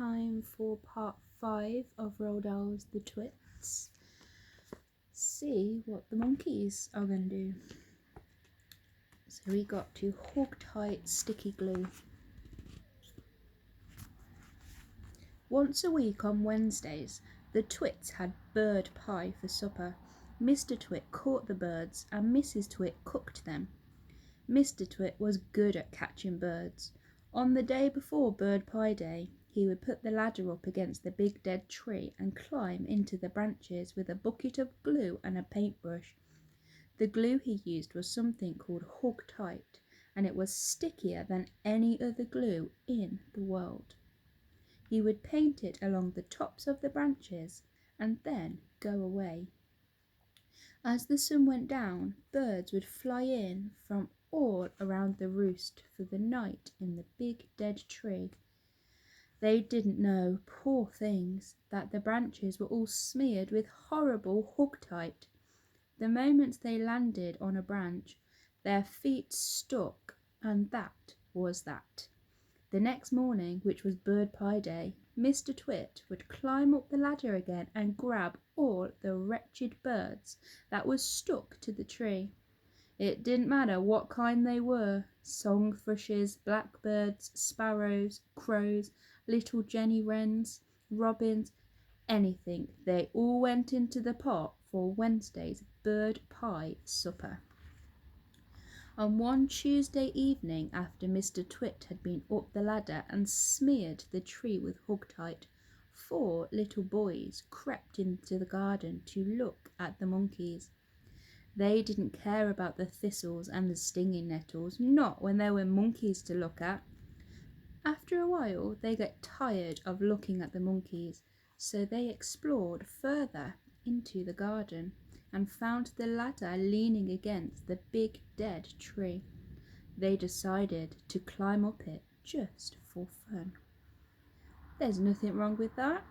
time for part 5 of Roald Dahl's The Twits. See what the monkeys are going to do. So we got to hog tight sticky glue. Once a week on Wednesdays, the Twits had bird pie for supper. Mr. Twit caught the birds and Mrs. Twit cooked them. Mr. Twit was good at catching birds. On the day before Bird Pie Day, he would put the ladder up against the big dead tree and climb into the branches with a bucket of glue and a paintbrush. The glue he used was something called Hog Tight, and it was stickier than any other glue in the world. He would paint it along the tops of the branches and then go away. As the sun went down, birds would fly in from all around the roost for the night in the big dead tree. They didn't know, poor things, that the branches were all smeared with horrible hog-tight. The moment they landed on a branch, their feet stuck, and that was that. The next morning, which was Bird Pie Day, Mr. Twit would climb up the ladder again and grab all the wretched birds that were stuck to the tree. It didn't matter what kind they were, song thrushes, blackbirds, sparrows, crows, little Jenny wrens, robins, anything. They all went into the pot for Wednesday's bird pie supper. On one Tuesday evening, after Mr. Twit had been up the ladder and smeared the tree with hog-tight, 4 little boys crept into the garden to look at the monkeys. They didn't care about the thistles and the stinging nettles, not when there were monkeys to look at. After a while, they got tired of looking at the monkeys, so they explored further into the garden and found the ladder leaning against the big dead tree. They decided to climb up it just for fun. There's nothing wrong with that.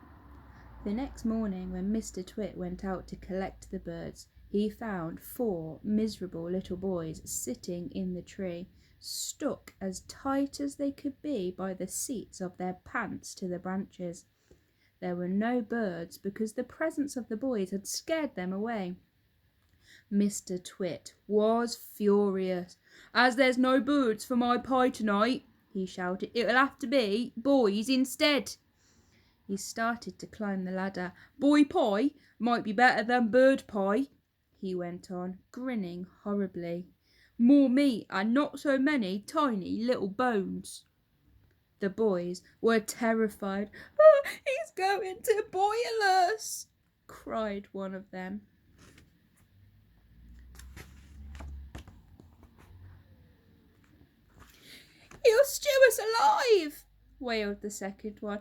The next morning, when Mr. Twit went out to collect the birds, he found 4 miserable little boys sitting in the tree, stuck as tight as they could be by the seats of their pants to the branches. There were no birds because the presence of the boys had scared them away. Mr. Twit was furious. "As there's no birds for my pie tonight," he shouted, "it'll have to be boys instead." He started to climb the ladder. "Boy pie might be better than bird pie," he went on, grinning horribly. "More meat and not so many tiny little bones." The boys were terrified. "Oh, he's going to boil us," cried one of them. "He'll stew us alive," wailed the second one.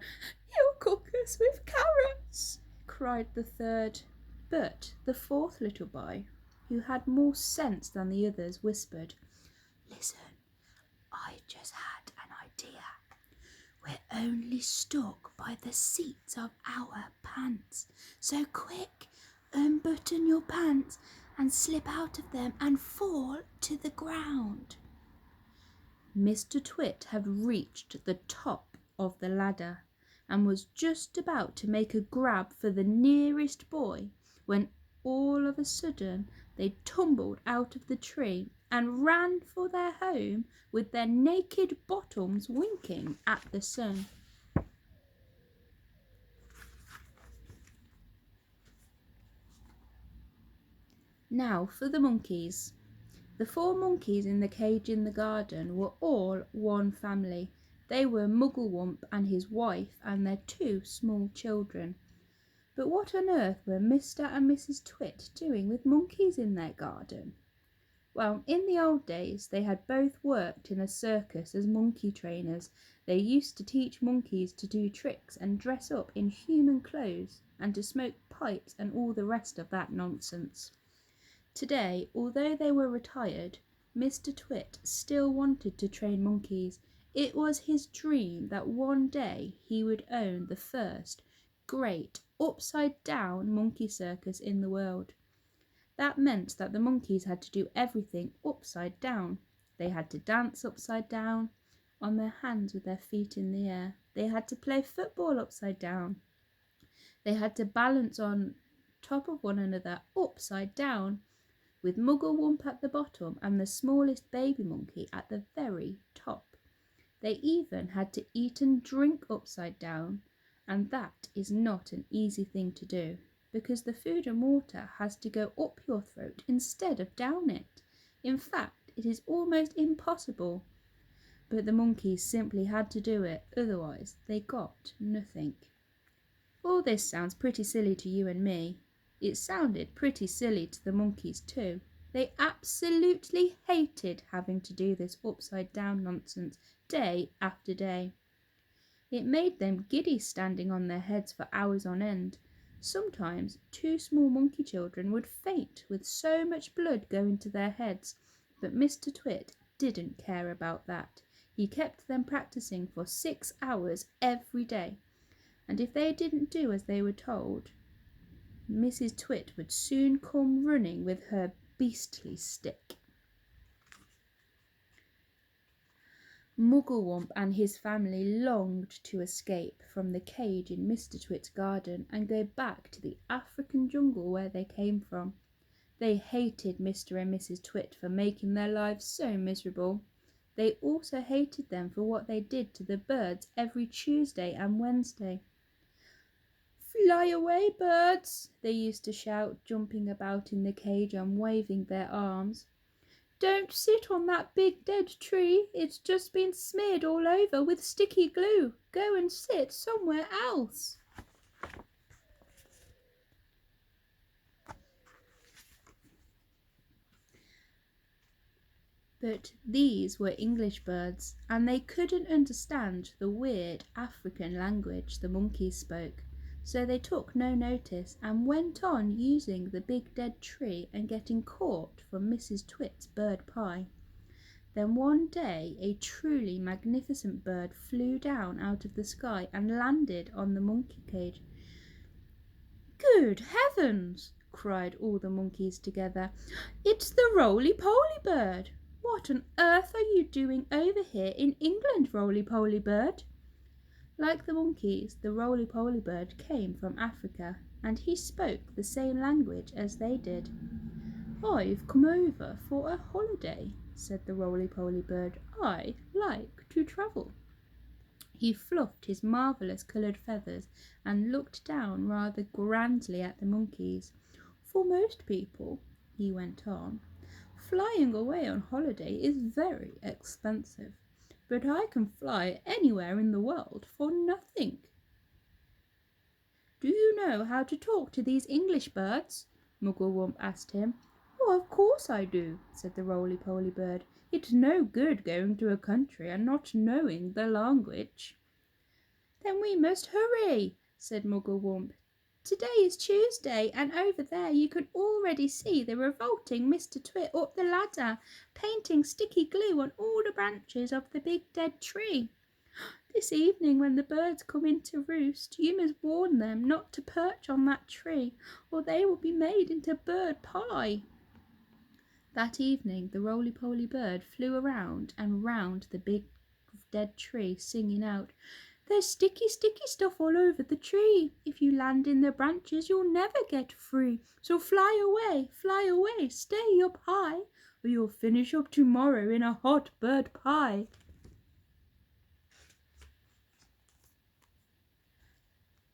"He'll cook us with carrots," cried the third. But the 4th little boy, who had more sense than the others, whispered, "Listen, I just had an idea. We're only stuck by the seats of our pants. So quick, unbutton your pants and slip out of them and fall to the ground." Mr. Twit had reached the top of the ladder and was just about to make a grab for the nearest boy when all of a sudden they tumbled out of the tree and ran for their home with their naked bottoms winking at the sun. Now for the monkeys. The 4 monkeys in the cage in the garden were all one family. They were Mugglewump and his wife and their 2 small children. But what on earth were Mr. and Mrs. Twit doing with monkeys in their garden? Well, in the old days, they had both worked in a circus as monkey trainers. They used to teach monkeys to do tricks and dress up in human clothes and to smoke pipes and all the rest of that nonsense. Today, although they were retired, Mr. Twit still wanted to train monkeys. It was his dream that one day he would own the first great upside-down monkey circus in the world. That meant that the monkeys had to do everything upside down. They had to dance upside down, on their hands with their feet in the air, They had to play football upside down. They had to balance on top of one another upside down, with Mugglewump at the bottom and the smallest baby monkey at the very top. They even had to eat and drink upside down, and that is not an easy thing to do, because the food and water has to go up your throat instead of down it. In fact, it is almost impossible. But the monkeys simply had to do it, otherwise they got nothing. All this sounds pretty silly to you and me. It sounded pretty silly to the monkeys too. They absolutely hated having to do this upside down nonsense day after day. It made them giddy standing on their heads for hours on end. Sometimes 2 small monkey children would faint with so much blood going to their heads, but Mr. Twit didn't care about that. He kept them practicing for 6 hours every day, and if they didn't do as they were told, Mrs. Twit would soon come running with her beastly stick. Mugglewump and his family longed to escape from the cage in Mr. Twit's garden and go back to the African jungle where they came from. They hated Mr. and Mrs. Twit for making their lives so miserable. They also hated them for what they did to the birds every Tuesday and Wednesday. "Fly away, birds!" they used to shout, jumping about in the cage and waving their arms. "Don't sit on that big dead tree. It's just been smeared all over with sticky glue. Go and sit somewhere else." But these were English birds, and they couldn't understand the weird African language the monkeys spoke, so they took no notice and went on using the big dead tree and getting caught for Mrs. Twit's bird pie. Then one day a truly magnificent bird flew down out of the sky and landed on the monkey cage. "Good heavens!" cried all the monkeys together. "It's the roly-poly bird! What on earth are you doing over here in England, roly-poly bird?" Like the monkeys, the roly-poly bird came from Africa, and he spoke the same language as they did. "I've come over for a holiday," said the roly-poly bird. "I like to travel." He fluffed his marvellous coloured feathers and looked down rather grandly at the monkeys. "For most people," he went on, "flying away on holiday is very expensive, but I can fly anywhere in the world for nothing." "Do you know how to talk to these English birds?" Mugglewump asked him. "Oh, of course I do," said the roly-poly bird. "It's no good going to a country and not knowing the language." "Then we must hurry," said Mugglewump. "Today is Tuesday, and over there you can already see the revolting Mr. Twit up the ladder, painting sticky glue on all the branches of the big dead tree. This evening when the birds come in to roost, you must warn them not to perch on that tree, or they will be made into bird pie." That evening the roly-poly bird flew around and round the big dead tree, singing out, "There's sticky, sticky stuff all over the tree. If you land in the branches, you'll never get free. So fly away, stay up high, or you'll finish up tomorrow in a hot bird pie."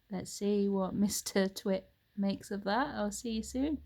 Let's see what Mr. Twit makes of that. I'll see you soon.